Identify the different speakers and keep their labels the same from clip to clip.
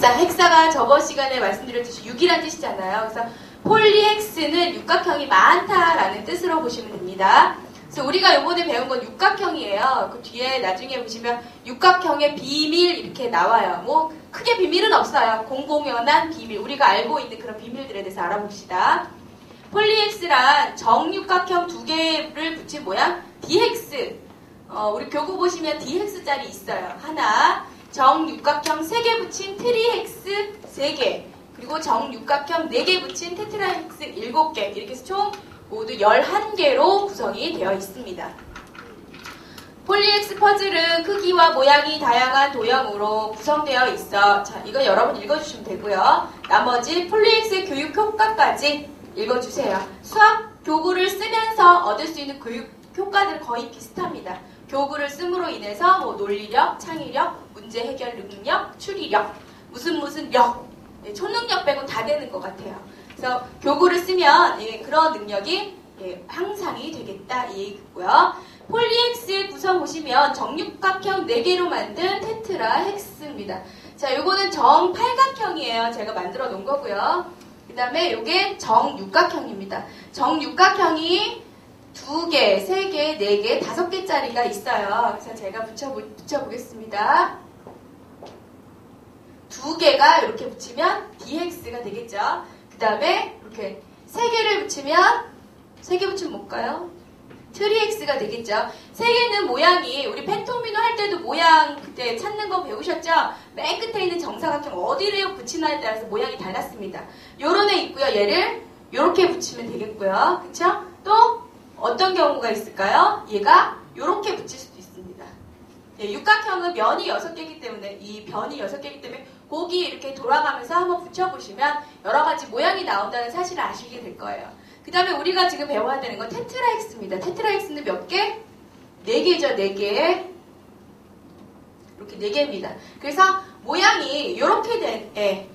Speaker 1: 헥사가 저번 시간에 말씀드렸듯이 6이라는 뜻이잖아요. 그래서 폴리헥스는 육각형이 많다라는 뜻으로 보시면 됩니다. 그래서 우리가 이번에 배운 건 육각형이에요. 그 뒤에 나중에 보시면 육각형의 비밀 이렇게 나와요. 뭐 크게 비밀은 없어요. 공공연한 비밀, 우리가 알고 있는 그런 비밀들에 대해서 알아봅시다. 폴리헥스란 정육각형 두 개를 붙인 모양 디헥스. 우리 교구 보시면 디헥스짜리 있어요. 하나. 정육각형 3개 붙인 트리헥스 3개. 그리고 정육각형 4개 붙인 테트라헥스 7개. 이렇게 해서 총 모두 11개로 구성이 되어 있습니다. 폴리헥스 퍼즐은 크기와 모양이 다양한 도형으로 구성되어 있어. 자, 이거 여러분 읽어주시면 되고요. 나머지 폴리헥스의 교육 효과까지 읽어주세요. 수학 교구를 쓰면서 얻을 수 있는 교육 효과들은 거의 비슷합니다. 교구를 씀으로 인해서 뭐 논리력, 창의력, 문제 해결 능력, 추리력, 무슨 력, 초능력 빼고 다 되는 것 같아요. 그래서 교구를 쓰면 그런 능력이 향상이 되겠다 이 얘기고요. 폴리헥스의 구성 보시면 정육각형 4개로 만든 테트라헥스입니다. 자, 요거는 정팔각형이에요. 제가 만들어 놓은 거고요. 그 다음에 요게 정육각형입니다. 정육각형이 2개, 3개, 4개, 5개짜리가 있어요. 그래서 제가 붙여보겠습니다. 2개가 이렇게 붙이면 디헥스가 되겠죠. 그 다음에 이렇게 3개를 붙이면 3개 붙이면 뭘까요? 트리헥스가 되겠죠. 3개는 모양이 우리 펜토미노 할 때도 모양 그때 찾는 거 배우셨죠? 맨 끝에 있는 정사각형 어디를 붙이나에 따라서 모양이 달랐습니다. 요런 애 있고요. 얘를 요렇게 붙이면 되겠고요. 그쵸? 또 어떤 경우가 있을까요? 얘가 요렇게 붙일 수도 있습니다. 육각형은 면이 6개이기 때문에 이 변이 6개이기 때문에 고기 이렇게 돌아가면서 한번 붙여보시면 여러 가지 모양이 나온다는 사실을 아시게 될 거예요. 그 다음에 우리가 지금 배워야 되는 건 테트라헥스입니다. 테트라헥스는 몇 개? 4개죠, 4개. 이렇게 4개입니다. 그래서 모양이 이렇게 된 애.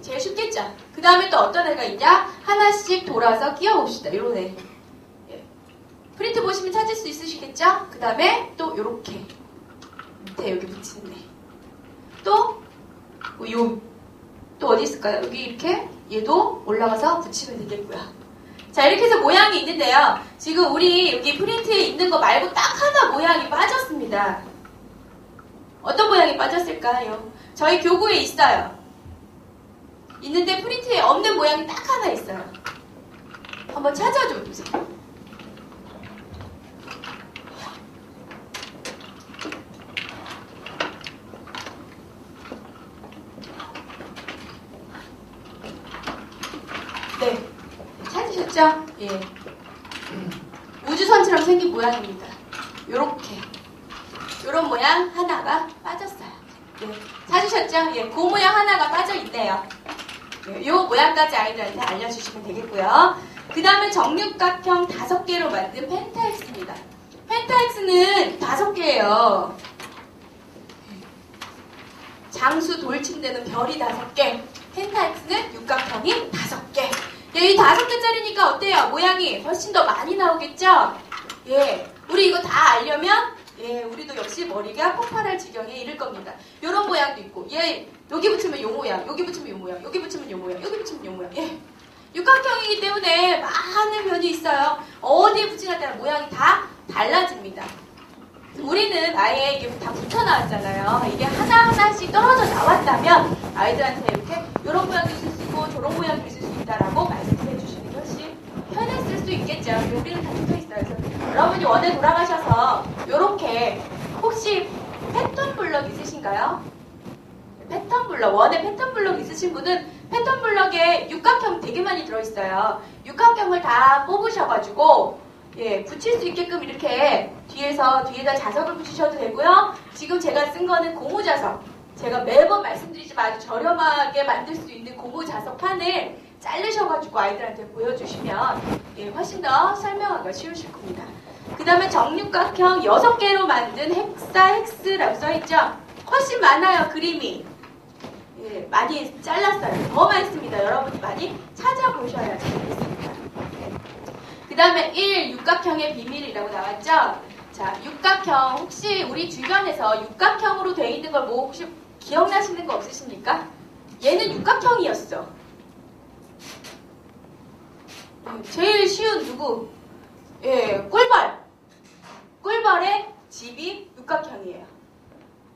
Speaker 1: 제일 쉽겠죠? 그 다음에 또 어떤 애가 있냐? 하나씩 돌아서 끼워봅시다. 이런 애. 프린트 보시면 찾을 수 있으시겠죠? 그 다음에 또 이렇게 밑에 여기 붙이는 애. 또 또 어디 있을까요? 여기 이렇게 얘도 올라가서 붙이면 되겠고요. 자, 이렇게 해서 모양이 있는데요. 지금 우리 여기 프린트에 있는 거 말고 딱 하나 모양이 빠졌습니다. 어떤 모양이 빠졌을까요? 저희 교구에 있어요. 있는데 프린트에 없는 모양이 딱 하나 있어요. 한번 찾아줘 보세요. 네, 찾으셨죠? 예. 우주선처럼 생긴 모양입니다. 요렇게. 요런 모양 하나가 빠졌어요. 예. 찾으셨죠? 예, 그 모양 하나가 빠져있네요. 예, 요 모양까지 아이들한테 알려주시면 되겠고요. 그 다음에 정육각형 5개로 만든 펜타헥스입니다. 펜타헥스는 5개예요. 장수 돌침되는 별이 5개. 펜타헥스는 육각형이 5개. 예, 이 5개짜리니까 어때요? 모양이 훨씬 더 많이 나오겠죠? 예, 우리 이거 다 알려면 예, 우리도 역시 머리가 폭발할 지경에 이를 겁니다. 요런 모양도 있고, 예, 여기 붙이면 요 모양, 여기 붙이면 요 모양, 여기 붙이면 요 모양, 여기 붙이면 요 모양. 예, 육각형이기 때문에 많은 면이 있어요. 어디에 붙이냐에 따라 모양이 다 달라집니다. 우리는 아예 이게 다 붙어 나왔잖아요. 이게 하나하나씩 떨어져 나왔다면 아이들한테 이렇게 이런 모양도 있을 수 있고 저런 모양도 있을 수 있다라고 말씀해 주시는 게 훨씬 편했을 수 있겠죠. 우리는 다 붙어 있어요. 그래서 여러분이 원에 돌아가셔서 이렇게 혹시 패턴 블럭 있으신가요? 패턴 블럭, 원에 패턴 블럭 있으신 분은 패턴 블럭에 육각형 되게 많이 들어있어요. 육각형을 다 뽑으셔가지고 예, 붙일 수 있게끔 이렇게 뒤에다 자석을 붙이셔도 되고요. 지금 제가 쓴 거는 고무 자석. 제가 매번 말씀드리지만 아주 저렴하게 만들 수 있는 고무 자석판을 자르셔가지고 아이들한테 보여주시면 예, 훨씬 더 설명하기가 쉬우실 겁니다. 그 다음에 정육각형 6개로 만든 헥사헥스라고 써있죠. 훨씬 많아요, 그림이. 예, 많이 잘랐어요. 더 많습니다. 여러분이 많이 찾아보셔야 되겠습니다. 그 다음에 1. 육각형의 비밀이라고 나왔죠? 자, 육각형. 혹시 우리 주변에서 육각형으로 되어 있는 걸 뭐 혹시 기억나시는 거 없으십니까? 원형이었어. 제일 쉬운 누구? 예, 꿀벌. 꿀벌의 집이 육각형이에요.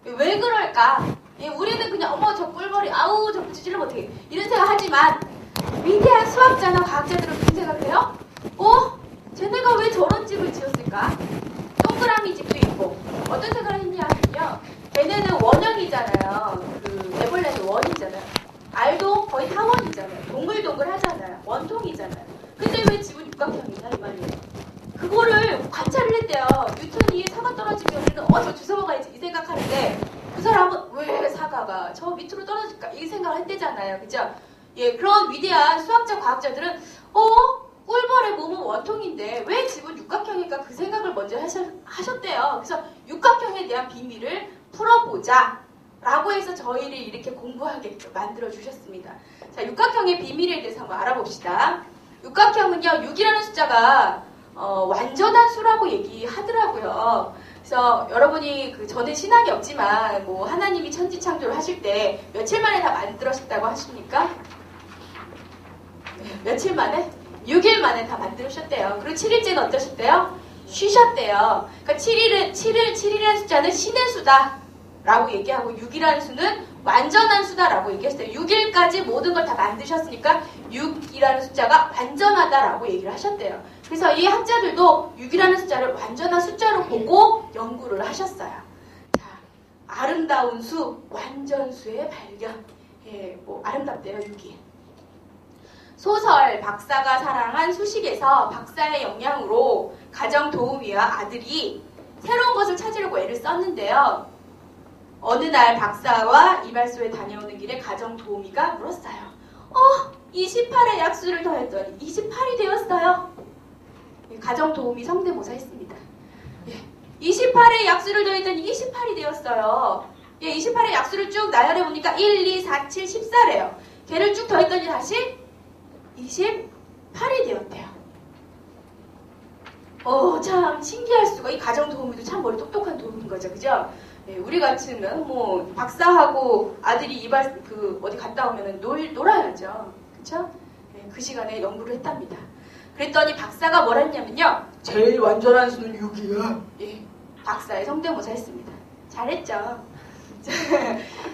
Speaker 1: 왜 그럴까? 예, 우리는 그냥 어머 저 꿀벌이 아우 저 찌질러 어떻게 이런 생각하지만 위대한 수학자나 과학자들은 무슨 생각해요? 쟤네가 왜 저런 집을 지었을까? 동그라미 집도 있고 어떤 생각을 했냐면요. 걔네는 원형이잖아요. 그 애벌레는 원이잖아요. 알도 거의 타원이잖아요. 동글동글 하잖아요. 원통이잖아요. 근데 왜 집은 육각형이냐 이 말이에요. 그거를 관찰을 했대요. 뉴턴이 사과 떨어지면 우리는 저 주워 먹어야지 이 생각하는데 그 사람은 왜 사과가 저 밑으로 떨어질까 이 생각을 했대잖아요. 그죠? 예, 그런 위대한 수학자 과학자들은 꿀벌의 몸은 원통인데 왜 집은 육각형일까 그 생각을 먼저 하셨대요. 그래서 육각형에 대한 비밀을 풀어보자 라고 해서 저희를 이렇게 공부하게 만들어 주셨습니다. 자, 육각형의 비밀에 대해서 한번 알아봅시다. 육각형은요 6이라는 숫자가 완전한 수라고 얘기하더라고요. 그래서 여러분이 저는 신학이 없지만 뭐 하나님이 천지 창조를 하실 때 며칠 만에 다 만들었다고 하십니까? 네, 며칠 만에? 6일 만에 다 만들으셨대요. 그리고 7일째는 어떠셨대요? 쉬셨대요. 그러니까 7이라는 숫자는 신의 수다 라고 얘기하고 6이라는 수는 완전한 수다라고 얘기했어요. 6일까지 모든 걸 다 만드셨으니까 6이라는 숫자가 완전하다라고 얘기를 하셨대요. 그래서 이 학자들도 6이라는 숫자를 완전한 숫자로 보고 연구를 하셨어요. 자, 아름다운 수, 완전수의 발견. 예, 뭐 아름답대요, 6이. 소설 박사가 사랑한 수식에서 박사의 영향으로 가정 도우미와 아들이 새로운 것을 찾으려고 애를 썼는데요. 어느 날 박사와 이발소에 다녀오는 길에 가정 도우미가 물었어요. 28의 약수를 더했더니 28이 되었어요. 가정 도우미 성대모사 했습니다. 28의 약수를 더했더니 28이 되었어요. 28의 약수를 쭉 나열해 보니까 1, 2, 4, 7, 14래요. 걔를 쭉 더했더니 다시 28이 되었대요. 참 신기할 수가. 이 가정 도우미도 참 머리 똑똑한 도우미인 거죠, 그죠? 우리 같으면 뭐 박사하고 아들이 이발 어디 갔다 오면은 놀아야죠, 그렇죠? 그 시간에 연구를 했답니다. 그랬더니 박사가 뭐라 했냐면요, 제일 완전한 수는 6이야. 예, 박사의 성대모사 했습니다. 잘했죠.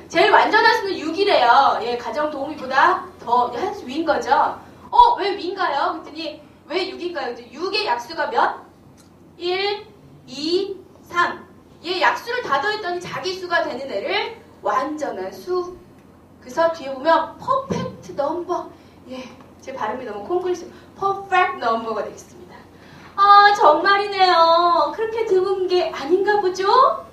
Speaker 1: 제일 완전한 수는 6이래요. 예, 가정 도우미보다 더 한 수 위인 거죠. 왜 위인가요? 그랬더니 왜 6인가요? 6의 약수가 몇? 1, 2, 3. 얘 약수를 다 더했더니 자기 수가 되는 애를 완전한 수. 그래서 뒤에 보면 perfect number. 예, 제 발음이 너무 콩글리시. perfect number가 되겠습니다. 정말이네요. 그렇게 드문 게 아닌가 보죠?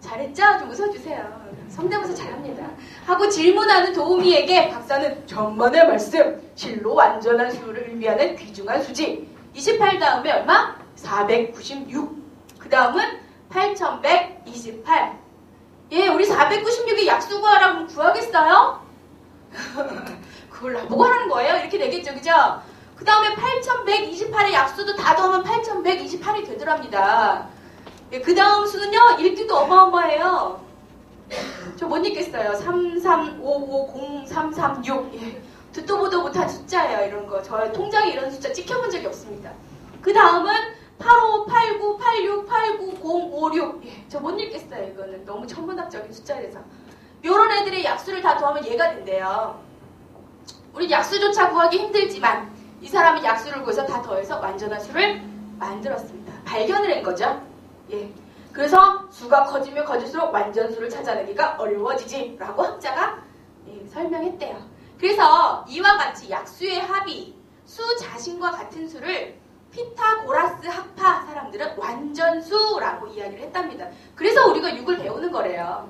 Speaker 1: 잘했죠? 좀 웃어주세요. 성대모사 잘합니다. 하고 질문하는 도우미에게 박사는 정만의 말씀, 실로 완전한 수를 의미하는 귀중한 수지. 28 다음에 얼마? 496. 그 다음은 8128. 예, 우리 496의 약수 구하라고 구하겠어요? 그걸 나보고 하는 거예요? 이렇게 되겠죠, 그죠? 그 다음에 8128의 약수도 다 더하면 8128이 되더랍니다. 예, 그 다음 수는요, 읽기도 어마어마해요. 저 못 읽겠어요. 33550336. 예, 듣도 보도 못한 숫자예요, 이런 거. 저 통장에 이런 숫자 찍혀본 적이 없습니다. 그 다음은 85, 89, 86, 89, 056. 예, 저 못 읽겠어요, 이거는. 너무 천문학적인 숫자라서. 요런 애들의 약수를 다 더하면 얘가 된대요. 우리 약수조차 구하기 힘들지만 이 사람이 약수를 구해서 다 더해서 완전한 수를 만들었습니다. 발견을 한 거죠. 예. 그래서 수가 커지면 커질수록 완전수를 찾아내기가 어려워지지 라고 학자가 설명했대요. 그래서 이와 같이 약수의 합이 수 자신과 같은 수를 피타고라스 학파 사람들은 완전수라고 이야기를 했답니다. 그래서 우리가 6을 배우는 거래요.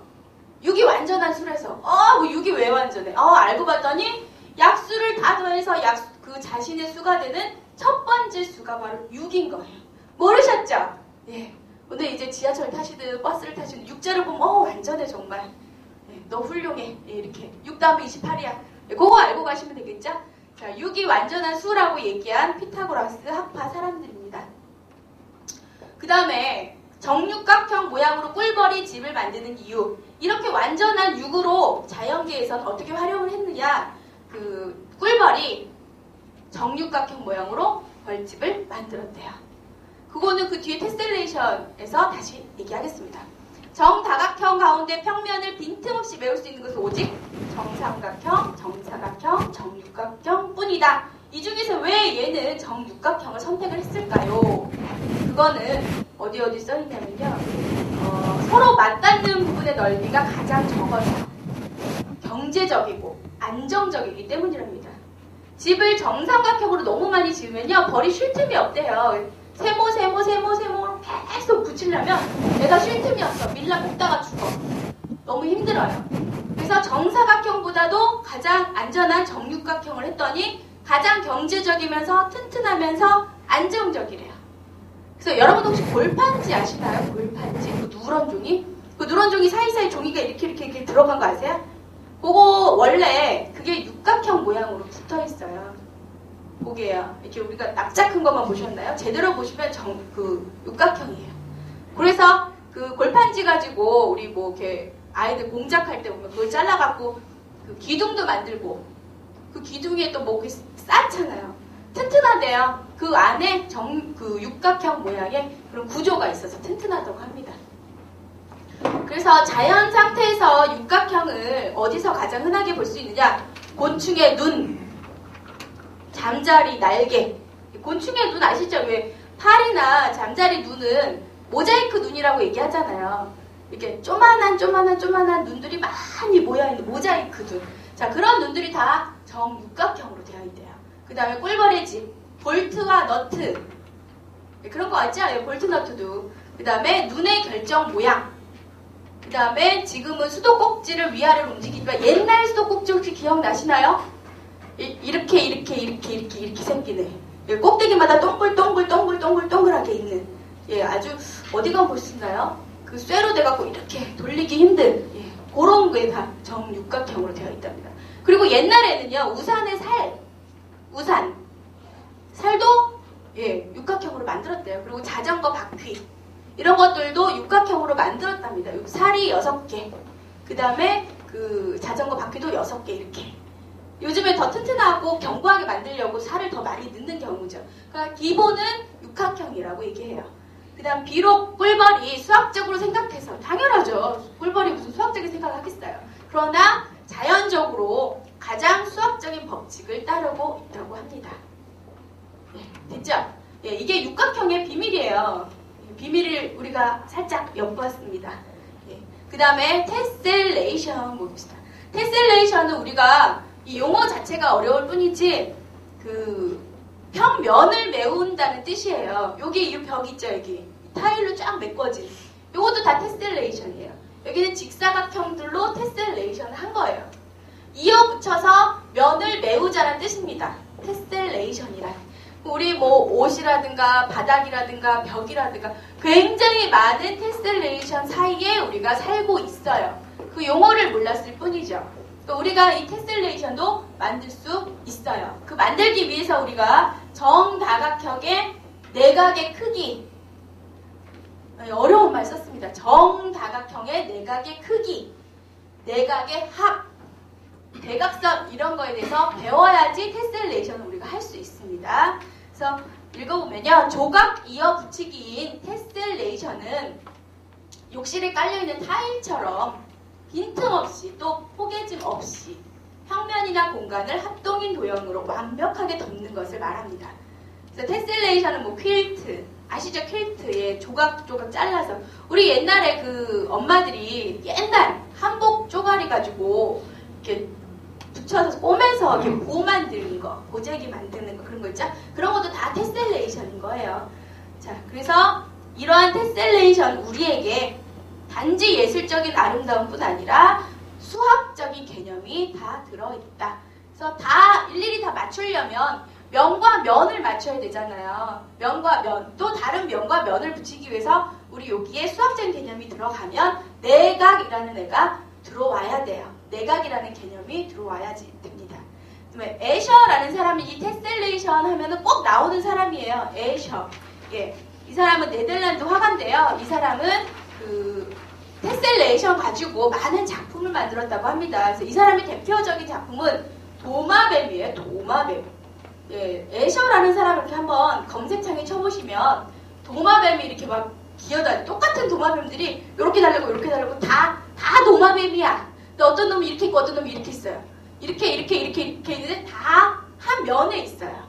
Speaker 1: 6이 완전한 수라서 뭐 6이 왜 완전해? 알고 봤더니 약수를 다 더해서 그 자신의 수가 되는 첫 번째 수가 바로 6인 거예요. 모르셨죠? 예. 오늘 이제 지하철 타시든 버스를 타시든 6자를 보면 완전해 정말. 예, 너 훌륭해. 예, 이렇게 6 다음에 28이야. 예, 그거 알고 가시면 되겠죠? 자, 6이 완전한 수라고 얘기한 피타고라스 학파 사람들입니다. 그 다음에 정육각형 모양으로 꿀벌이 집을 만드는 이유. 이렇게 완전한 6으로 자연계에서 위해서는 어떻게 활용을 했느냐? 그 꿀벌이 정육각형 모양으로 벌집을 만들었대요. 그거는 그 뒤에 테셀레이션에서 다시 얘기하겠습니다. 정다각형 가운데 평면을 빈틈없이 메울 수 있는 것은 오직 정삼각형, 정사각형, 정육각형 뿐이다. 이 중에서 왜 얘는 정육각형을 선택을 했을까요? 그거는 어디 써있냐면요. 서로 맞닿는 부분의 넓이가 가장 적어서 경제적이고 안정적이기 때문이랍니다. 집을 정삼각형으로 너무 많이 지으면요. 벌이 쉴 틈이 없대요. 세모로 계속 붙이려면 내가 쉴 틈이 없어. 밀라 볶다가 죽어. 너무 힘들어요. 그래서 정사각형보다도 가장 안전한 정육각형을 했더니 가장 경제적이면서 튼튼하면서 안정적이래요. 그래서 여러분도 혹시 골판지 아시나요? 골판지. 그 누런 종이? 그 누런 종이 사이사이 종이가 이렇게 들어간 거 아세요? 그거 원래 그게 육각형 모양으로 붙어 있어요. 보게요. 이렇게 우리가 납작한 것만 보셨나요? 제대로 보시면 육각형이에요. 그래서 그 골판지 가지고 우리 뭐 이렇게 아이들 공작할 때 보면 그걸 잘라갖고 그 기둥도 만들고 그 기둥에 또 뭐 쌓잖아요. 튼튼하대요. 그 안에 그 육각형 모양의 그런 구조가 있어서 튼튼하다고 합니다. 그래서 자연 상태에서 육각형을 어디서 가장 흔하게 볼 수 있느냐? 곤충의 눈, 잠자리 날개. 곤충의 눈 아시죠? 왜 파리나 잠자리 눈은 모자이크 눈이라고 얘기하잖아요. 이렇게 조만한 눈들이 많이 모여있는 모자이크 눈. 자, 그런 눈들이 다 정육각형으로 되어 있대요. 그 다음에 꿀벌의 집, 볼트와 너트. 그런 거 알죠? 볼트 너트도. 그 다음에 눈의 결정 모양. 그 다음에 지금은 수도꼭지를 위아래로 움직이지만 옛날 수도꼭지 혹시 기억나시나요? 이렇게 생기네. 꼭대기마다 동글동글하게 있는. 예, 아주 어디가 볼 수 있나요? 그 쇠로 돼갖고 이렇게 돌리기 힘든 그런 게 다 정육각형으로 되어 있답니다. 그리고 옛날에는요, 우산의 살도 육각형으로 만들었대요. 그리고 자전거 바퀴 이런 것들도 육각형으로 만들었답니다. 살이 6개, 그 다음에 그 자전거 바퀴도 6개 이렇게. 요즘에 더 튼튼하고 견고하게 만들려고 살을 더 많이 넣는 경우죠. 그러니까 기본은 육각형이라고 얘기해요. 그 다음 비록 꿀벌이 수학적으로 생각해서 당연하죠. 꿀벌이 무슨 수학적인 생각을 하겠어요. 그러나 자연적으로 가장 수학적인 법칙을 따르고 있다고 합니다. 됐죠? 이게 육각형의 비밀이에요. 비밀을 우리가 살짝 엿보았습니다. 그 다음에 테셀레이션 봅시다. 테셀레이션은 우리가 이 용어 자체가 어려울 뿐이지 그 평면을 메운다는 뜻이에요. 여기 이 벽 있죠, 여기 타일로 쫙 메꿔진. 요것도 다 테셀레이션이에요. 여기는 직사각형들로 테셀레이션을 한 거예요. 이어 붙여서 면을 메우자는 뜻입니다. 테셀레이션이란. 우리 뭐 옷이라든가 바닥이라든가 벽이라든가 굉장히 많은 테셀레이션 사이에 우리가 살고 있어요. 그 용어를 몰랐을 뿐이죠. 우리가 이 테셀레이션도 만들 수 있어요. 그 만들기 위해서 우리가 정다각형의 내각의 크기, 어려운 말 썼습니다. 정다각형의 내각의 크기, 내각의 합, 대각선 이런 거에 대해서 배워야지 테셀레이션을 우리가 할 수 있습니다. 그래서 읽어보면요. 조각 이어 붙이기인 테셀레이션은 욕실에 깔려있는 타일처럼 빈틈없이 또 포개짐 없이 평면이나 공간을 합동인 도형으로 완벽하게 덮는 것을 말합니다. 그래서 테셀레이션은 뭐 퀼트, 아시죠? 퀼트에 조각조각 잘라서 우리 옛날에 그 엄마들이 옛날 한복 쪼가리 가지고 이렇게 붙여서 꼬매서 이렇게 보 만드는 거, 보재기 만드는 거 그런 거 있죠? 그런 것도 다 테셀레이션인 거예요. 자, 그래서 이러한 테셀레이션 우리에게 단지 예술적인 아름다움뿐 아니라 수학적인 개념이 다 들어있다. 그래서 다 일일이 다 맞추려면 면과 면을 맞춰야 되잖아요. 면과 면, 또 다른 면과 면을 붙이기 위해서 우리 여기에 수학적인 개념이 들어가면 내각이라는 애가 들어와야 돼요. 내각이라는 개념이 들어와야지 됩니다. 애셔라는 사람이 이 테셀레이션 하면은 꼭 나오는 사람이에요. 애셔. 예. 이 사람은 네덜란드 화가인데요. 이 사람은 그 테셀레이션 가지고 많은 작품을 만들었다고 합니다. 그래서 이 사람의 대표적인 작품은 도마뱀이에요. 도마뱀. 예, 애셔라는 사람을 이렇게 한번 검색창에 쳐보시면 도마뱀이 이렇게 막 기어다니 똑같은 도마뱀들이 이렇게 달리고 다 도마뱀이야. 근데 어떤 놈이 이렇게 있고 어떤 놈이 이렇게 있어요. 이렇게 있는데 다 한 면에 있어요.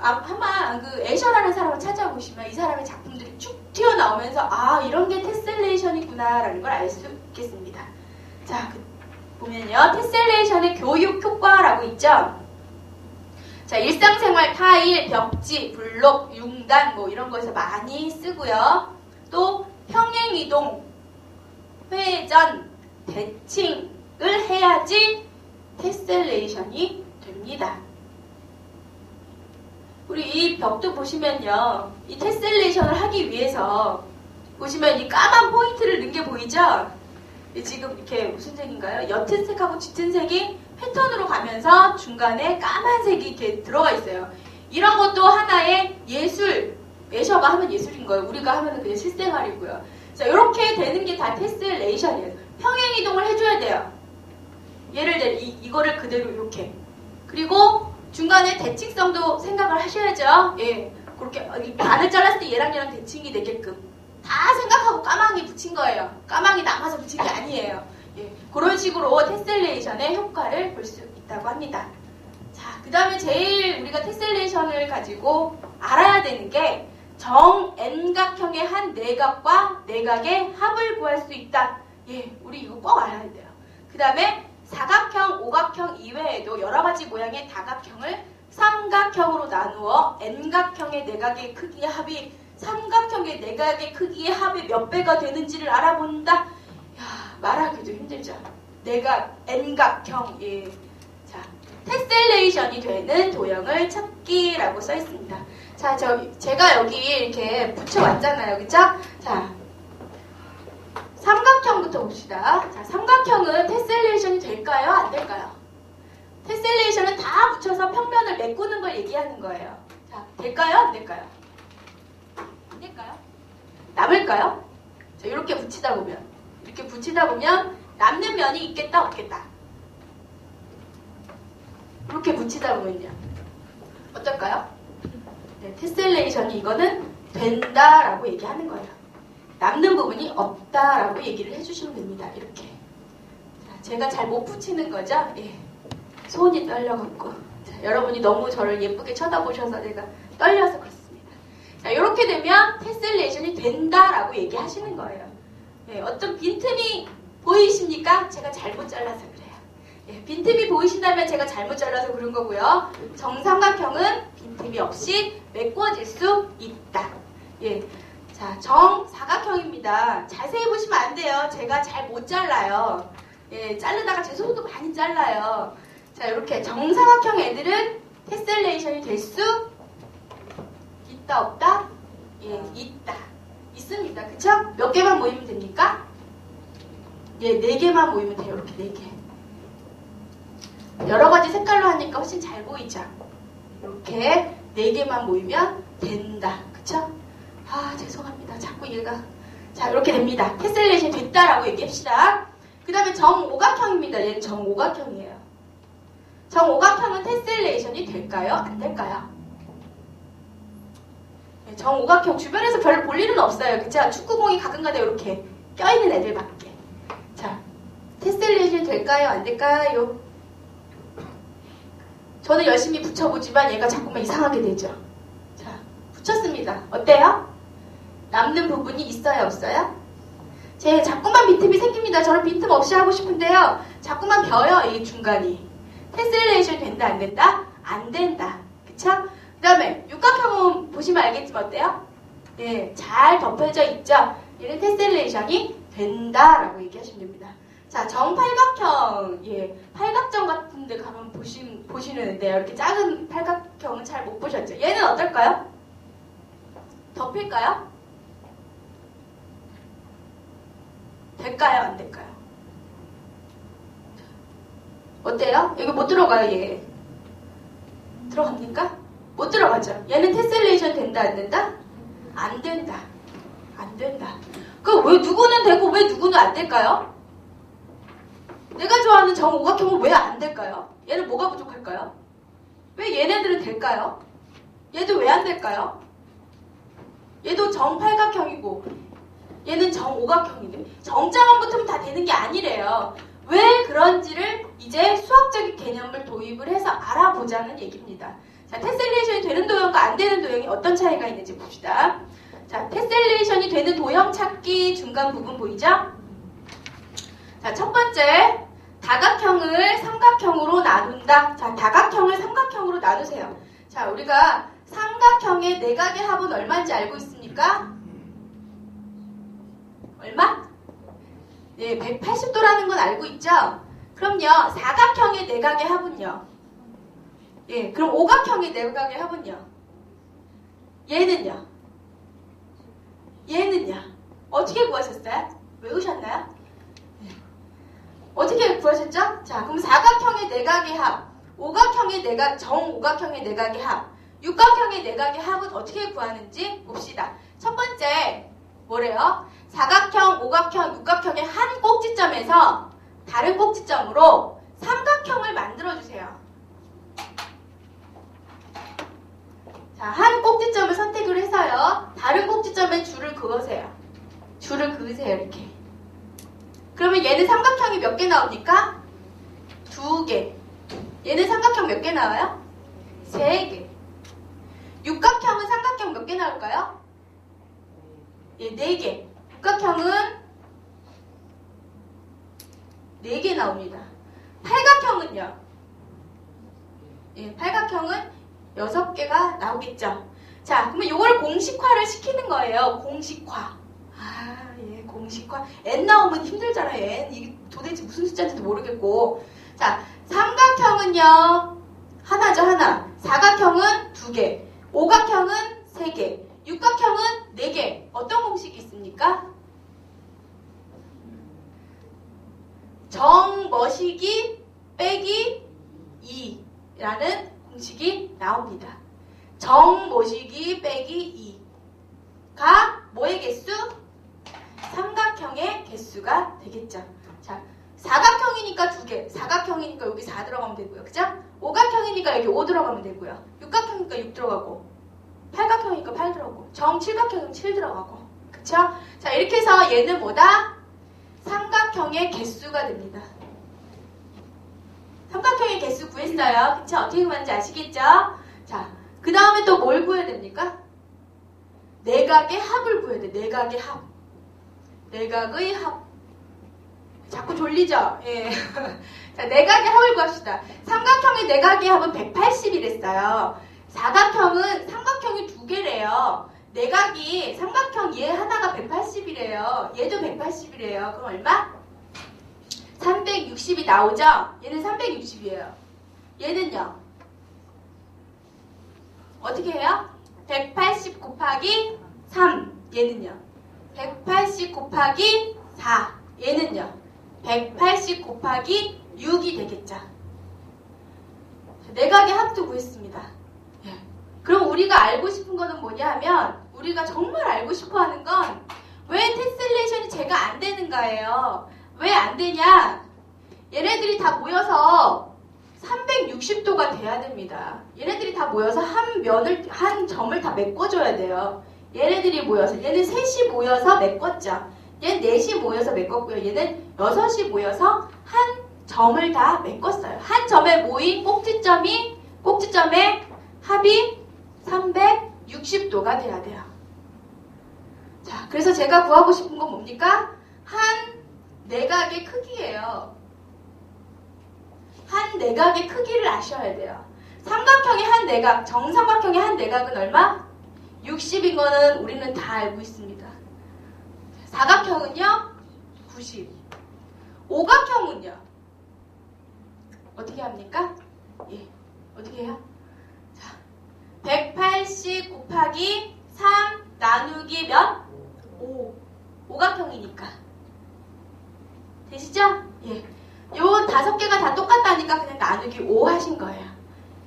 Speaker 1: 아마 그 애셔라는 사람을 찾아보시면 이 사람의 작품들이 쭉 튀어나오면서 아 이런 게 테셀레이션이구나 라는 걸 알 수 있겠습니다. 자 보면요. 테셀레이션의 교육 효과라고 있죠. 자 일상생활 타일, 벽지, 블록, 융단 뭐 이런 거에서 많이 쓰고요. 또 평행이동, 회전, 대칭을 해야지 테셀레이션이 됩니다. 우리 이 벽도 보시면요. 이 테셀레이션을 하기 위해서 보시면 이 까만 포인트를 넣은 게 보이죠? 지금 이렇게 무슨 색인가요? 옅은 색하고 짙은 색이 패턴으로 가면서 중간에 까만색이 이렇게 들어가 있어요. 이런 것도 하나의 예술, 애셔가 하면 예술인 거예요. 우리가 하면 그냥 실생활이고요. 자, 이렇게 되는 게 다 테셀레이션이에요. 평행이동을 해줘야 돼요. 예를 들어 이거를 그대로 이렇게. 그리고 중간에 대칭성도 생각을 하셔야죠. 예, 그렇게 반을 잘랐을 때 얘랑 대칭이 되게끔 다 생각하고 까망이 붙인 거예요. 까망이 남아서 붙인 게 아니에요. 예, 그런 식으로 테셀레이션의 효과를 볼 수 있다고 합니다. 자, 그 다음에 제일 우리가 테셀레이션을 가지고 알아야 되는 게 정N각형의 한 내각과 내각의 합을 구할 수 있다. 예, 우리 이거 꼭 알아야 돼요. 그 다음에 사각형, 오각형 이외에도 여러 가지 모양의 다각형을 삼각형으로 나누어 N각형의 내각의 크기의 합이 삼각형의 내각의 크기의 합의 몇 배가 되는지를 알아본다. 야, 말하기도 힘들죠. 내각, N각형. 예. 자, 테셀레이션이 되는 도형을 찾기라고 써 있습니다. 자, 제가 여기 이렇게 붙여왔잖아요. 그쵸? 자, 삼각형부터 봅시다. 자, 삼각형은 테셀레이션이 될까요? 안 될까요? 테셀레이션은 다 붙여서 평면을 메꾸는 걸 얘기하는 거예요. 자, 될까요? 안 될까요? 안 될까요? 남을까요? 자, 이렇게 붙이다 보면 남는 면이 있겠다, 없겠다. 이렇게 붙이다 보면요. 어떨까요? 네, 테셀레이션이 이거는 된다라고 얘기하는 거예요. 남는 부분이 없다라고 얘기를 해주시면 됩니다. 이렇게. 자, 제가 잘 못 붙이는 거죠? 예. 손이 떨려갖고. 자, 여러분이 너무 저를 예쁘게 쳐다보셔서 제가 떨려서 그렇습니다. 자, 이렇게 되면 테셀레이션이 된다라고 얘기하시는 거예요. 예, 어떤 빈틈이 보이십니까? 제가 잘못 잘라서 그래요. 예, 빈틈이 보이신다면 제가 잘못 잘라서 그런 거고요. 정삼각형은 빈틈이 없이 메꿔질 수 있다. 예. 자, 정사각형입니다. 자세히 보시면 안 돼요. 제가 잘 못 잘라요. 예, 자르다가 제 손도 많이 잘라요. 자, 이렇게 정사각형 애들은 테셀레이션이 될 수 있다, 없다? 예, 있다. 있습니다. 그쵸? 몇 개만 모이면 됩니까? 예, 4개만 모이면 돼요. 이렇게 4개. 여러 가지 색깔로 하니까 훨씬 잘 보이죠? 이렇게 4개만 모이면 된다. 그쵸? 아, 죄송합니다. 자꾸 얘가. 자, 이렇게 됩니다. 테셀레이션이 됐다라고 얘기합시다. 그 다음에 정오각형입니다. 얘는 정오각형이에요. 정오각형은 테셀레이션이 될까요? 안 될까요? 네, 정오각형 주변에서 별로 볼 일은 없어요. 그쵸? 축구공이 가끔가다 이렇게 껴있는 애들밖에. 자, 테셀레이션이 될까요? 안 될까요? 저는 열심히 붙여보지만 얘가 자꾸만 이상하게 되죠. 자, 붙였습니다. 어때요? 남는 부분이 있어요? 없어요? 제 자꾸만 빈틈이 생깁니다. 저는 빈틈 없이 하고 싶은데요. 자꾸만 벼요. 이 중간이. 테셀레이션 된다? 안 된다? 안 된다. 그쵸? 그 다음에 육각형은 보시면 알겠지만 어때요? 네, 잘 덮여져 있죠? 얘는 테셀레이션이 된다라고 얘기하시면 됩니다. 자, 정팔각형. 예, 팔각정 같은 데 가면 보시는데요. 이렇게 작은 팔각형은 잘 못 보셨죠? 얘는 어떨까요? 덮일까요? 될까요? 안 될까요? 어때요? 여기 못 들어가요, 얘. 들어갑니까? 못 들어가죠? 얘는 테셀레이션 된다, 안 된다? 안 된다. 안 된다. 왜 누구는 되고 왜 누구는 안 될까요? 내가 좋아하는 정오각형은 왜 안 될까요? 얘는 뭐가 부족할까요? 왜 얘네들은 될까요? 얘도 왜 안 될까요? 얘도 정팔각형이고 얘는 정오각형인데 정자만 붙으면 다 되는 게 아니래요. 왜 그런지를 이제 수학적인 개념을 도입을 해서 알아보자는 얘기입니다. 자, 테셀레이션이 되는 도형과 안 되는 도형이 어떤 차이가 있는지 봅시다. 자, 테셀레이션이 되는 도형 찾기 중간 부분 보이죠? 자, 첫 번째, 다각형을 삼각형으로 나눈다. 자, 다각형을 삼각형으로 나누세요. 자, 우리가 삼각형의 내각의 합은 얼마인지 알고 있습니까? 얼마? 네, 180도라는 건 알고 있죠? 그럼요, 사각형의 내각의 합은요? 예, 그럼 오각형의 내각의 합은요? 얘는요? 얘는요? 어떻게 구하셨어요? 외우셨나요? 네. 어떻게 구하셨죠? 자, 그럼 사각형의 내각의 합, 오각형의 내각, 정오각형의 내각의 합, 육각형의 내각의 합은 어떻게 구하는지 봅시다. 첫 번째, 뭐래요? 사각형, 오각형, 육각형의 한 꼭지점에서 다른 꼭지점으로 삼각형을 만들어주세요. 자, 한 꼭지점을 선택을 해서요. 다른 꼭지점에 줄을 그으세요. 줄을 그으세요, 이렇게. 그러면 얘는 삼각형이 몇 개 나옵니까? 2개. 얘는 삼각형 몇 개 나와요? 3개. 육각형은 삼각형 몇 개 나올까요? 예, 4개. 육각형은 4개 나옵니다. 팔각형은요? 예, 팔각형은 6개가 나오겠죠. 자, 그러면 요거를 공식화를 시키는 거예요. 공식화. 아, 예, 공식화. n 나오면 힘들잖아요. n. 이게 도대체 무슨 숫자인지도 모르겠고. 자, 삼각형은요. 하나죠, 하나. 사각형은 2개. 오각형은 3개. 육각형은 4개. 어떤 공식이 있습니까? 정머시기 빼기 2라는 공식이 나옵니다. 정모시기 빼기 2가 뭐의 개수? 삼각형의 개수가 되겠죠. 자, 사각형이니까 2개, 사각형이니까 여기 4 들어가면 되고요. 그죠? 오각형이니까 여기 5 들어가면 되고요. 육각형이니까 6 들어가고, 팔각형이니까 8 들어가고, 정칠각형이니까 7 들어가고. 그쵸? 자, 이렇게 해서 얘는 뭐다? 삼각형의 개수가 됩니다. 삼각형의 개수 구했어요. 그쵸? 어떻게 구하는지 아시겠죠? 자, 그 다음에 또 뭘 구해야 됩니까? 내각의 합을 구해야 돼. 내각의 합. 내각의 합. 자꾸 졸리죠? 예. 자, 내각의 합을 구합시다. 삼각형의 내각의 합은 180이랬어요. 사각형은 삼각형이 2개래요. 내각이 삼각형 얘 하나가 180이래요. 얘도 180이래요. 그럼 얼마? 360이 나오죠? 얘는 360이에요. 얘는요? 어떻게 해요? 180 곱하기 3. 얘는요? 180 곱하기 4. 얘는요? 180 곱하기 6이 되겠죠. 내각의 합도 구했습니다. 그럼 우리가 알고 싶은 거는 뭐냐 하면 우리가 정말 알고 싶어 하는 건 왜 테셀레이션이 제가 안 되는가예요. 왜 안 되냐? 얘네들이 다 모여서 360도가 돼야 됩니다. 얘네들이 다 모여서 한 점을 다 메꿔줘야 돼요. 얘네들이 모여서, 얘는 셋이 모여서 메꿨죠. 얘는 넷이 모여서 메꿨고요. 얘는 6이 모여서 한 점을 다 메꿨어요. 한 점에 모인 꼭지점의 합이 360도가 돼야 돼요. 자, 그래서 제가 구하고 싶은 건 뭡니까? 한 내각의 크기예요. 한 내각의 크기를 아셔야 돼요. 삼각형의 한 내각, 정삼각형의 한 내각은 얼마? 60인 거는 우리는 다 알고 있습니다. 사각형은요? 90. 오각형은요? 어떻게 합니까? 예, 어떻게 해요? 자, 180 곱하기 3 나누기 몇? 5. 오각형이니까. 되시죠? 예. 요 5개가 다 똑같다니까 그냥 나누기 5 하신 거예요.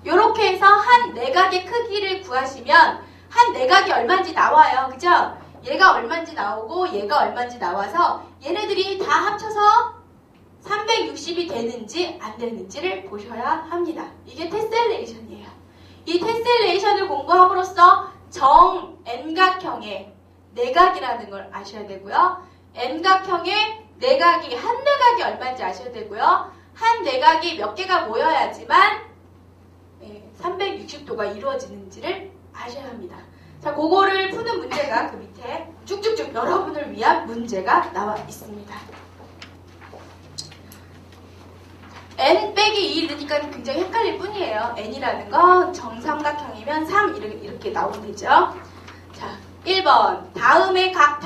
Speaker 1: 요렇게 해서 한 내각의 크기를 구하시면 한 내각이 얼마인지 나와요. 그죠? 얘가 얼마인지 나오고 얘가 얼마인지 나와서 얘네들이 다 합쳐서 360이 되는지 안 되는지를 보셔야 합니다. 이게 테셀레이션이에요. 이 테셀레이션을 공부함으로써 정 N각형의 내각이라는 걸 아셔야 되고요. N각형의 내각이 한 내각이 얼마인지 아셔야 되고요. 한 내각이 몇 개가 모여야지만 360도가 이루어지는지를 아셔야 합니다. 자, 그거를 푸는 문제가 그 밑에 쭉쭉쭉 여러분을 위한 문제가 나와 있습니다. n 빼기 2 넣으니까 굉장히 헷갈릴 뿐이에요. n이라는 건 정삼각형이면 3 이렇게 나오면 되죠. 자, 1번 다음의 각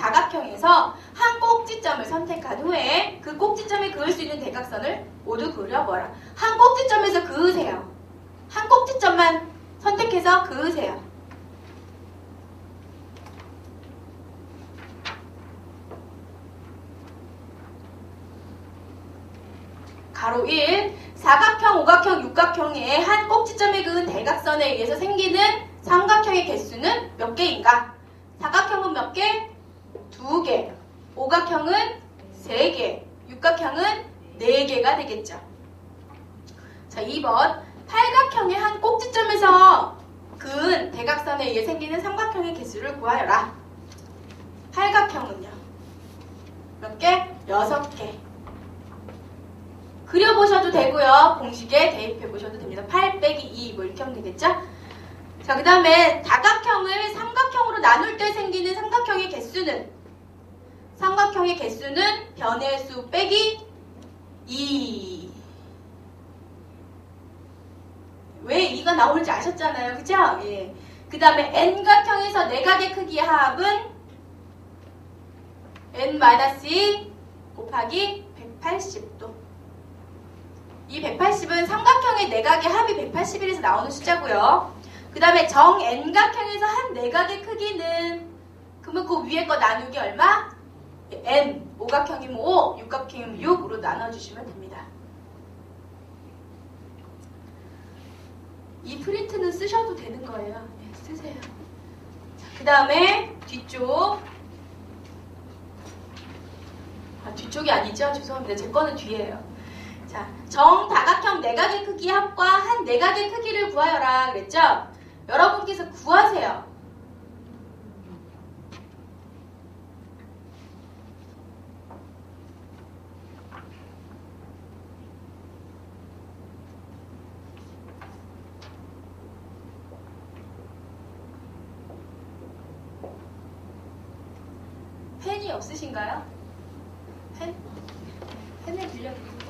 Speaker 1: 다각형에서 한 꼭지점을 선택한 후에 그 꼭지점에 그을 수 있는 대각선을 모두 그려보라. 한 꼭지점에서 그으세요. 한 꼭지점만 선택해서 그으세요. 가로 1, 사각형, 오각형, 육각형의 한 꼭지점에 그은 대각선에 의해서 생기는 삼각형의 개수는 몇 개인가? 사각형은 몇 개? 2개. 오각형은 3개. 육각형은 4개가 되겠죠. 자, 2번. 팔각형의 한 꼭지점에서 그은 대각선에 의해 생기는 삼각형의 개수를 구하여라. 팔각형은요? 몇 개? 6개. 그려보셔도 되고요. 공식에 대입해보셔도 됩니다. 8 빼기 2 뭐 이렇게 하면 되겠죠? 자, 그 다음에 다각형을 삼각형으로 나눌 때 생기는 삼각형의 개수는 변의 수 빼기 2. 왜 2가 나올지 아셨잖아요. 그죠? 예. 그 다음에 n각형에서 내각의 크기의 합은 n-2 곱하기 180도. 이 180은 삼각형의 내각의 합이 180일에서 나오는 숫자고요. 그 다음에 정 N각형에서 한 내각의 크기는 그러면 그 위에 거 나누기 얼마? N. 오각형이면 5, 육각형이면 6으로 나눠주시면 됩니다. 이 프린트는 쓰셔도 되는 거예요. 네, 쓰세요. 그 다음에 뒤쪽. 뒤쪽이 아니죠? 죄송합니다. 제 거는 뒤에요. 자, 정다각형 내각의 크기 합과 한 내각의 크기를 구하여라 그랬죠? 여러분께서 구하세요. 펜이 없으신가요? 펜을 빌려드릴게요.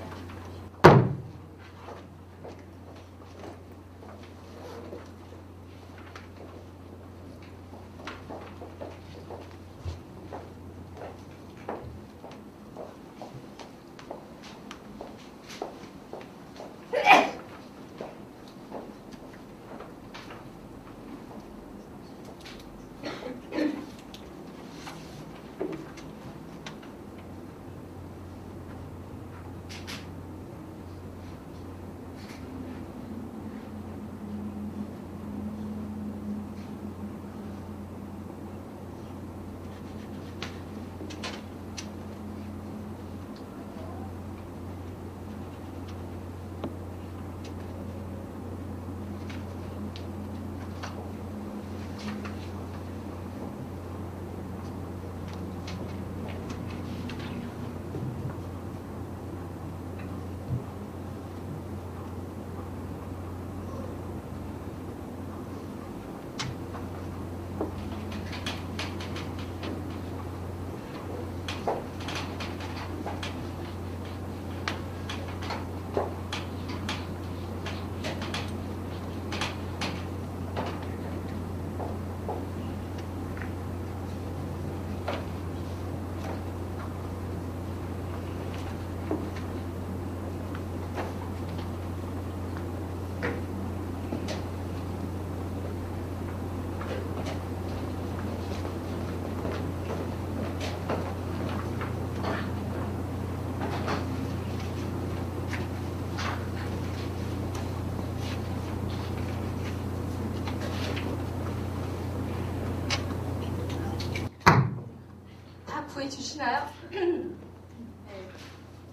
Speaker 1: 보시나요? 네.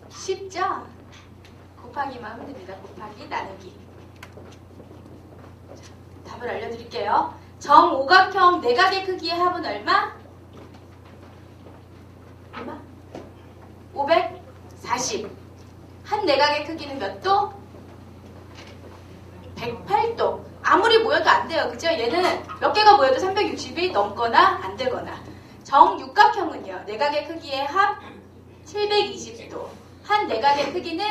Speaker 1: 쉽죠? 곱하기만 하면 됩니다. 곱하기, 나누기. 자, 답을 알려드릴게요. 정오각형 내각의 크기의 합은 얼마? 얼마? 540. 한 내각의 크기는 몇 도? 108도. 아무리 모여도 안 돼요. 그죠? 얘는 몇 개가 모여도 360이 넘거나 안 되거나. 정육각형은요. 내각의 크기의 합 720도. 한 내각의 크기는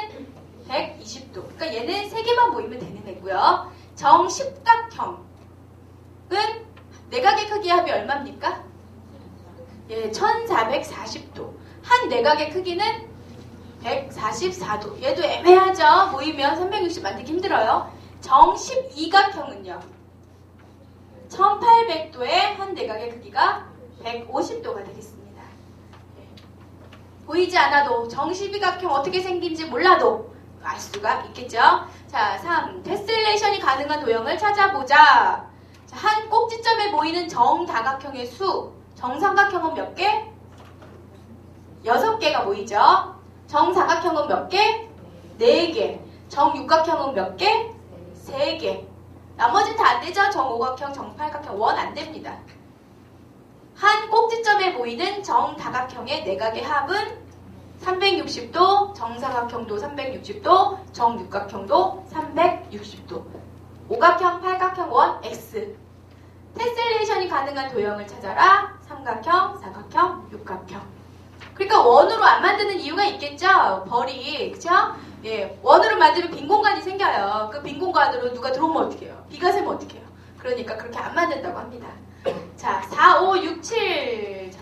Speaker 1: 120도. 그러니까 얘는 3개만 모이면 되는 애고요. 정십각형은 내각의 크기의 합이 얼마입니까? 예, 1440도. 한 내각의 크기는 144도. 얘도 애매하죠? 모이면 360 만들기 힘들어요. 정십이각형은요. 1800도의 한 내각의 크기가 150도가 되겠습니다. 보이지 않아도 정십이각형 어떻게 생긴지 몰라도 알 수가 있겠죠? 자, 3. 테셀레이션이 가능한 도형을 찾아보자. 자, 한 꼭지점에 모이는 정다각형의 수. 정삼각형은 몇 개? 6개가 모이죠. 정사각형은 몇 개? 4개. 정육각형은 몇 개? 3개. 나머지는 다 안 되죠? 정오각형, 정팔각형, 원 안 됩니다. 한 꼭지점에 모이는 정다각형의 내각의 합은 360도, 정사각형도 360도, 정육각형도 360도. 오각형, 팔각형, 원, X. 테셀레이션이 가능한 도형을 찾아라. 삼각형, 사각형, 육각형. 그러니까 원으로 안 만드는 이유가 있겠죠? 벌이, 그쵸? 예, 원으로 만들면 빈 공간이 생겨요. 그 빈 공간으로 누가 들어오면 어떡해요? 비가 새면 어떡해요? 그러니까 그렇게 안 만든다고 합니다. 자, 4, 5, 6, 7. 자,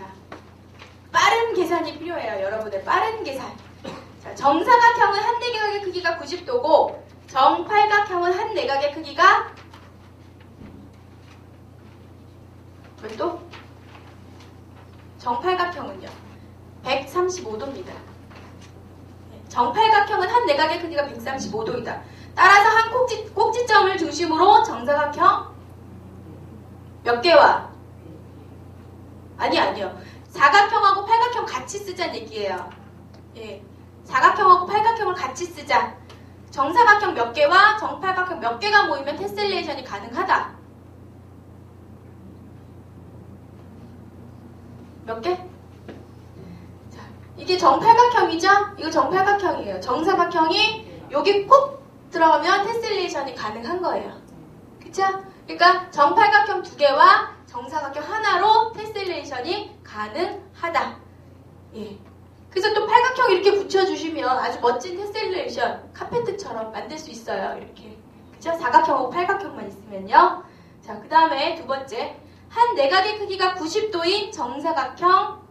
Speaker 1: 빠른 계산이 필요해요. 여러분의 빠른 계산. 자, 정사각형은 한 내각의 크기가 90도고 정팔각형은 한 내각의 크기가 몇 도? 정팔각형은요. 135도입니다. 정팔각형은 한 내각의 크기가 135도이다. 따라서 한 꼭지점을 중심으로 정사각형 몇 개와? 아니요. 사각형하고 팔각형 같이 쓰자는 얘기예요. 예, 사각형하고 팔각형을 같이 쓰자. 정사각형 몇 개와 정팔각형 몇 개가 모이면 테셀레이션이 가능하다. 몇 개? 자, 이게 정팔각형이죠? 이거 정팔각형이에요. 정사각형이 여기 꼭 들어가면 테셀레이션이 가능한 거예요. 그쵸? 그러니까 정팔각형 2개와 정사각형 하나로 테셀레이션이 가능하다. 예. 그래서 또 팔각형 이렇게 붙여주시면 아주 멋진 테셀레이션, 카페트처럼 만들 수 있어요. 이렇게. 그쵸? 사각형하고 팔각형만 있으면요. 자, 그 다음에 두 번째. 한 내각의 크기가 90도인 정사각형,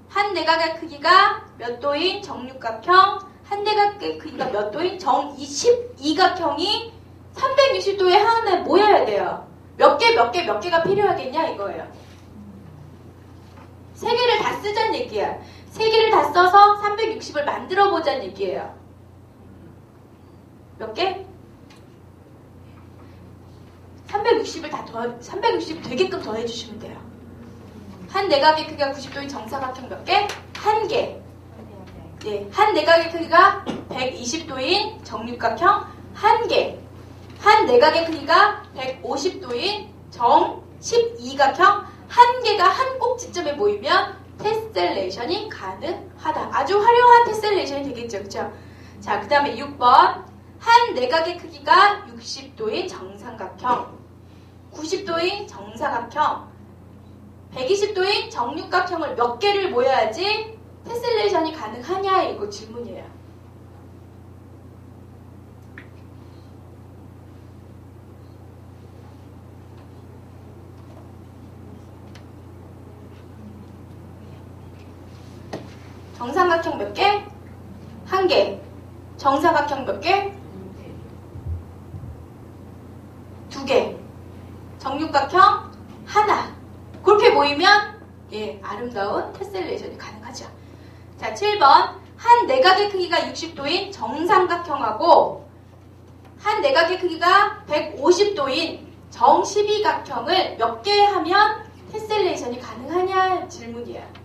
Speaker 1: 한 내각의 크기가 몇 도인 정육각형, 한 내각의 크기가 몇 도인 정22각형이 360도에 하나에 모여야 돼요. 몇 개가 필요하겠냐 이거예요. 3개를 다 쓰자는 얘기야. 3개를 다 써서 360을 만들어 보자는 얘기예요. 몇 개? 360 되게끔 더해주시면 돼요. 한 내각의 크기가 90도인 정사각형 몇 개? 1개. 네, 한 내각의 크기가 120도인 정육각형 1개. 한 내각의 크기가 150도인 정12각형 1개가 한 꼭지점에 모이면 테셀레이션이 가능하다. 아주 화려한 테셀레이션이 되겠죠. 그쵸? 자, 그 다음에 6번. 한 내각의 크기가 60도인 정삼각형, 90도인 정사각형, 120도인 정육각형을 몇 개를 모여야지 테셀레이션이 가능하냐 이거 질문이에요. 정삼각형 몇 개? 1개. 정사각형 몇 개? 2개. 정육각형 하나. 그렇게 모이면 예, 아름다운 테셀레이션이 가능하죠. 자, 7번. 한 내각의 크기가 60도인 정삼각형하고 한 내각의 크기가 150도인 정12각형을 몇 개 하면 테셀레이션이 가능하냐 질문이에요.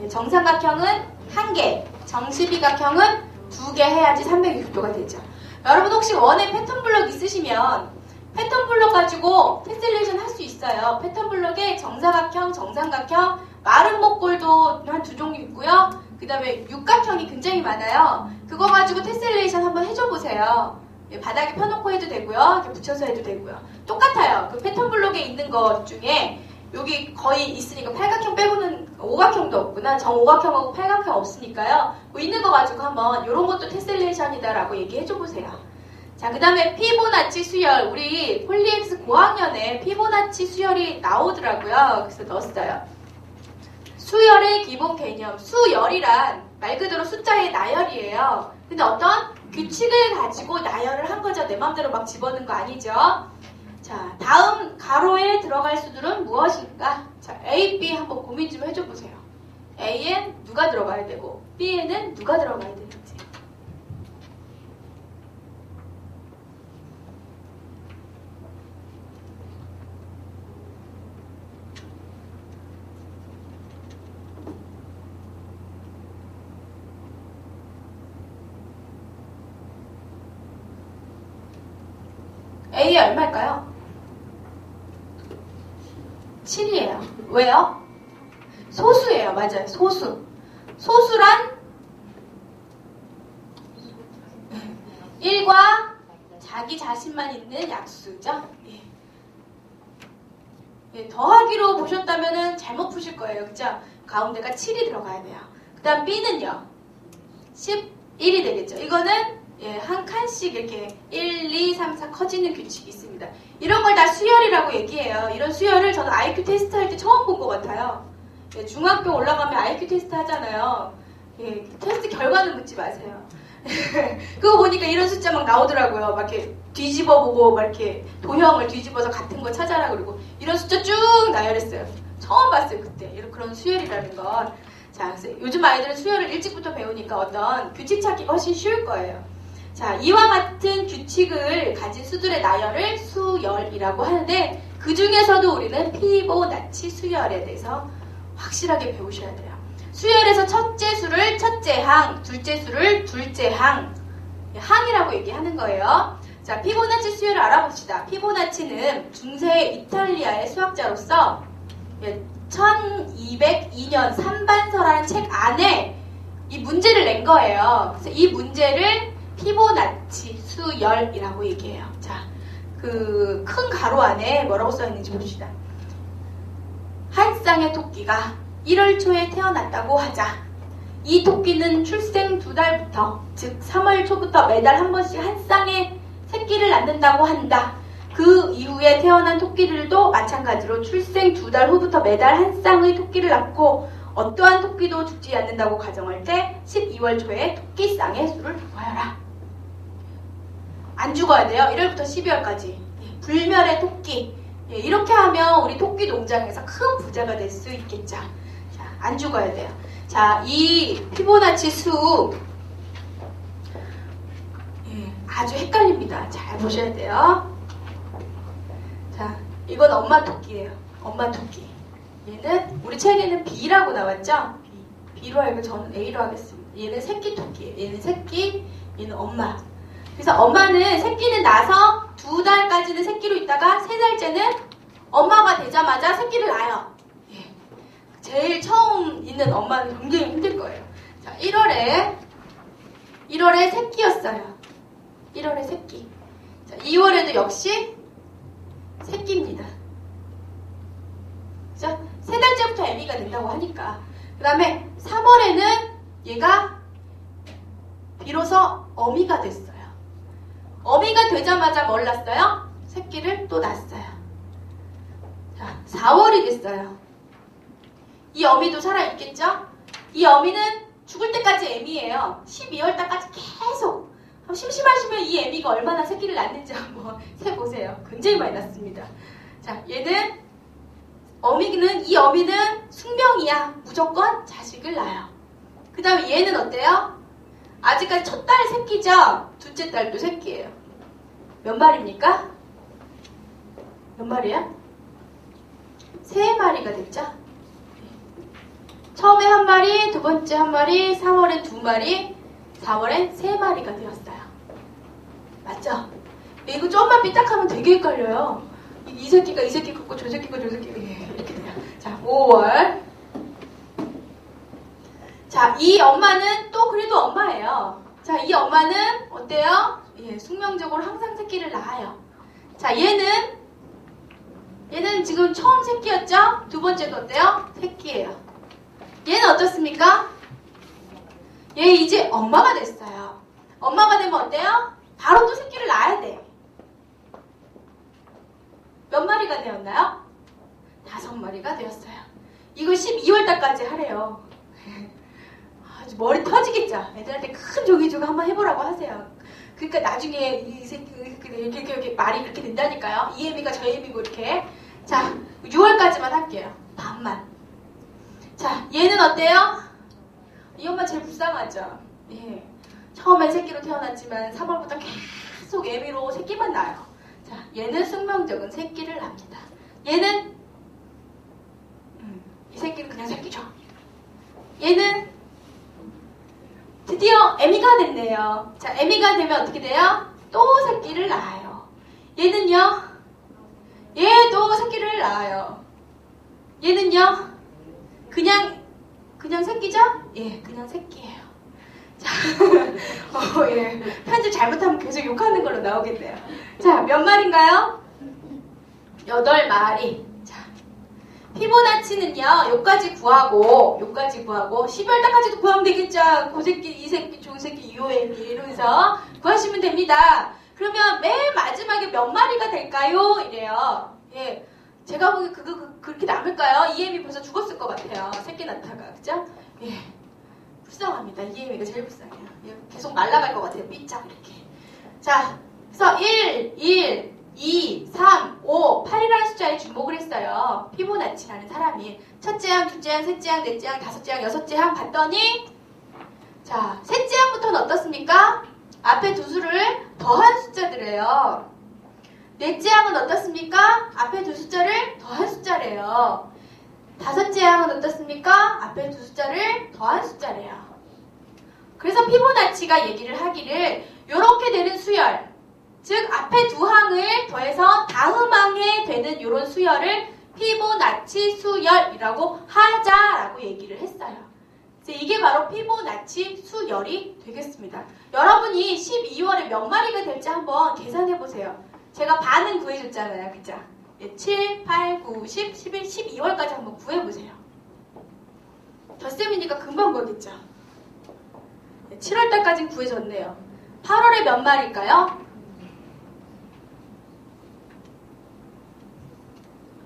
Speaker 1: 정삼각형은 1개, 정십이각형은 2개 해야지 360도가 되죠. 여러분 혹시 원에 패턴 블록 있으시면 패턴 블록 가지고 테셀레이션 할 수 있어요. 패턴 블록에 정사각형, 정삼각형, 마른 목골도 한 2종류 있고요. 그 다음에 육각형이 굉장히 많아요. 그거 가지고 테셀레이션 한번 해줘 보세요. 바닥에 펴놓고 해도 되고요. 이렇게 붙여서 해도 되고요. 똑같아요. 그 패턴 블록에 있는 것 중에 여기 거의 있으니까 팔각형 빼고는 오각형도 없구나. 정오각형하고 팔각형 없으니까요. 뭐 있는 거 가지고 한번 이런 것도 테셀레이션이다라고 얘기해줘 보세요. 자, 그 다음에 피보나치 수열. 우리 폴리엑스 고학년에 피보나치 수열이 나오더라고요. 그래서 넣었어요. 수열의 기본 개념. 수열이란 말 그대로 숫자의 나열이에요. 근데 어떤 규칙을 가지고 나열을 한 거죠. 내 맘대로 막 집어넣은 거 아니죠. 자, 다음 가로에 들어갈 수들은 무엇인가? 자, A, B 한번 고민 좀 해줘 보세요. A엔 누가 들어가야 되고 B에는 누가 들어가야 되는지. A이 얼마일까요? 7이에요. 왜요? 소수예요. 맞아요. 소수. 소수란 1과 자기 자신만 있는 약수죠. 예. 예, 더하기로 보셨다면 잘못 푸실 거예요. 그죠? 가운데가 7이 들어가야 돼요. 그 다음 B는요. 11이 되겠죠. 이거는 예, 한 칸씩 이렇게 1, 2, 3, 4 커지는 규칙이 있습니다. 이런 걸 다 수열이라고 얘기해요. 이런 수열을 저는 IQ 테스트 할 때 처음 본 것 같아요. 예, 중학교 올라가면 IQ 테스트 하잖아요. 예, 테스트 결과는 묻지 마세요. 그거 보니까 이런 숫자 막 나오더라고요. 막 이렇게 뒤집어보고 막 이렇게 도형을 뒤집어서 같은 거 찾아라 그러고 이런 숫자 쭉 나열했어요. 처음 봤어요 그때. 이런 그런 수열이라는 건. 자, 그래서 요즘 아이들은 수열을 일찍부터 배우니까 어떤 규칙 찾기가 훨씬 쉬울 거예요. 자, 이와 같은 규칙을 가진 수들의 나열을 수열이라고 하는데 그 중에서도 우리는 피보나치 수열에 대해서 확실하게 배우셔야 돼요. 수열에서 첫째 수를 첫째 항, 둘째 수를 둘째 항, 항이라고 얘기하는 거예요. 자, 피보나치 수열을 알아봅시다. 피보나치는 중세 이탈리아의 수학자로서 1202년 삼반서라는 책 안에 이 문제를 낸 거예요. 그래서 이 문제를 피보나치 수열이라고 얘기해요. 자, 그 큰 가로 안에 뭐라고 써있는지 봅시다. 한 쌍의 토끼가 1월 초에 태어났다고 하자. 이 토끼는 출생 2달부터, 즉 3월 초부터 매달 한 번씩 한 쌍의 새끼를 낳는다고 한다. 그 이후에 태어난 토끼들도 마찬가지로 출생 2달 후부터 매달 한 쌍의 토끼를 낳고 어떠한 토끼도 죽지 않는다고 가정할 때 12월 초에 토끼 쌍의 수를 구하여라. 안 죽어야 돼요. 1월부터 12월까지. 불멸의 토끼. 이렇게 하면 우리 토끼 농장에서 큰 부자가 될 수 있겠죠. 자, 안 죽어야 돼요. 자, 이 피보나치 수 아주 헷갈립니다. 잘 보셔야 돼요. 자, 이건 엄마 토끼예요. 엄마 토끼. 얘는 우리 책에는 B라고 나왔죠? B로 알고 저는 A로 하겠습니다. 얘는 새끼 토끼예요. 얘는 새끼, 얘는 엄마. 그래서 엄마는 새끼는 나서 2달까지는 새끼로 있다가 3달째는 엄마가 되자마자 새끼를 낳아요. 예. 제일 처음 있는 엄마는 굉장히 힘들 거예요. 자, 1월에 새끼였어요. 1월에 새끼. 자, 2월에도 역시 새끼입니다. 그죠? 3달째부터 애미가 된다고 하니까. 그 다음에 3월에는 얘가 비로소 어미가 됐어요. 어미가 되자마자 뭘 낳았어요? 새끼를 또 낳았어요. 자, 4월이 됐어요. 이 어미도 살아있겠죠? 이 어미는 죽을 때까지 애미예요. 12월 달까지 계속. 심심하시면 이 애미가 얼마나 새끼를 낳는지 한번 세보세요. 굉장히 많이 낳습니다. 자, 이 어미는 숙명이야. 무조건 자식을 낳아요. 그 다음에 얘는 어때요? 아직까지 첫 달 새끼죠? 둘째 딸도 새끼예요. 몇 마리입니까? 몇 마리야? 3마리가 됐죠? 처음에 한 마리, 두 번째 한 마리, 3월엔 2마리, 4월엔 3마리가 되었어요. 맞죠? 이거 좀만 삐딱하면 되게 헷갈려요. 이 새끼가 이 새끼 같고 저 새끼가 저 새끼가 이렇게 돼요. 자, 5월. 자, 이 엄마는 또 그래도 엄마예요. 자, 이 엄마는 어때요? 예, 숙명적으로 항상 새끼를 낳아요. 자, 얘는 지금 처음 새끼였죠? 두 번째도 어때요? 새끼예요. 얘는 어떻습니까? 얘 이제 엄마가 됐어요. 엄마가 되면 어때요? 바로 또 새끼를 낳아야 돼. 몇 마리가 되었나요? 5마리가 되었어요. 이거 12월 달까지 하래요. 아주 머리 터지겠죠? 애들한테 큰 종이 주고 한번 해보라고 하세요. 그러니까 나중에 이 새끼 이렇게 말이 그렇게 된다니까요. 이 애미가 저 애미고 이렇게. 자, 6월까지만 할게요. 반만. 자, 얘는 어때요? 이 엄마 제일 불쌍하죠? 예. 처음엔 새끼로 태어났지만 3월부터 계속 애미로 새끼만 낳아요. 자, 얘는 숙명적인 새끼를 낳습니다. 얘는 이 새끼는 그냥 새끼죠. 얘는 드디어 애미가 됐네요. 자, 애미가 되면 어떻게 돼요? 또 새끼를 낳아요. 얘는요? 얘도 새끼를 낳아요. 얘는요? 그냥 새끼죠? 예, 그냥 새끼예요. 자, 예. 편집 잘못하면 계속 욕하는 걸로 나오겠네요. 자, 몇 마리인가요? 8마리. 자, 피보나치는요, 요까지 구하고 12월 달까지도 구하면 되겠죠? 그 새끼, 이 새끼, 저 새끼, 이오엠이 이러면서 구하시면 됩니다. 그러면 맨 마지막에 몇 마리가 될까요? 이래요. 예. 제가 보기에 그렇게 남을까요? 이엠이 벌써 죽었을 것 같아요. 새끼 낳다가. 그죠? 예. 불쌍합니다. 이엠이가 제일 불쌍해요. 예. 계속 말라갈 것 같아요. 삐짝 이렇게. 자, 그래서 1, 2, 3, 5, 8이라는 숫자에 주목을 했어요. 피보나치라는 사람이. 첫째 항, 둘째 항, 셋째 항, 넷째 항, 다섯째 항, 여섯째 항 봤더니 자, 셋째 항부터는 어떻습니까? 앞에 두 수를 더한 숫자들이에요. 넷째 항은 어떻습니까? 앞에 두 숫자를 더한 숫자래요. 다섯째 항은 어떻습니까? 앞에 두 숫자를 더한 숫자래요. 그래서 피보나치가 얘기를 하기를 이렇게 되는 수열, 즉 앞에 두 항을 더해서 다음 항에 되는 이런 수열을 피보나치 수열이라고 하자라고 얘기를 했어요. 그래서 이게 바로 피보나치 수열이 되겠습니다. 여러분이 12월에 몇 마리가 될지 한번 계산해 보세요. 제가 반은 구해줬잖아요. 그죠? 7, 8, 9, 10, 11, 12월까지 한번 구해보세요. 덧셈이니까 금방 구하겠죠? 7월달까지는 구해줬네요. 8월에 몇 마리일까요?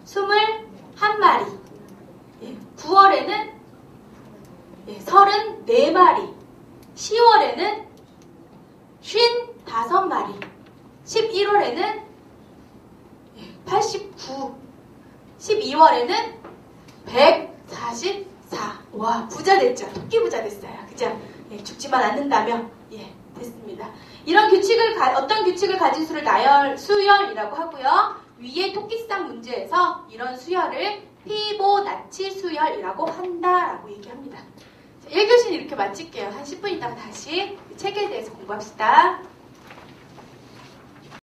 Speaker 1: 21마리. 9월에는 34마리. 10월에는 55마리. 11월에는 89, 12월에는 144. 와, 부자 됐죠? 토끼 부자 됐어요. 그죠? 예, 죽지만 않는다면, 예, 됐습니다. 이런 규칙을, 어떤 규칙을 가진 수를 나열, 수열이라고 하고요. 위에 토끼상 문제에서 이런 수열을 피보나치 수열이라고 한다라고 얘기합니다. 1교시는 이렇게 마칠게요. 한 10분 있다가 다시 책에 대해서 공부합시다.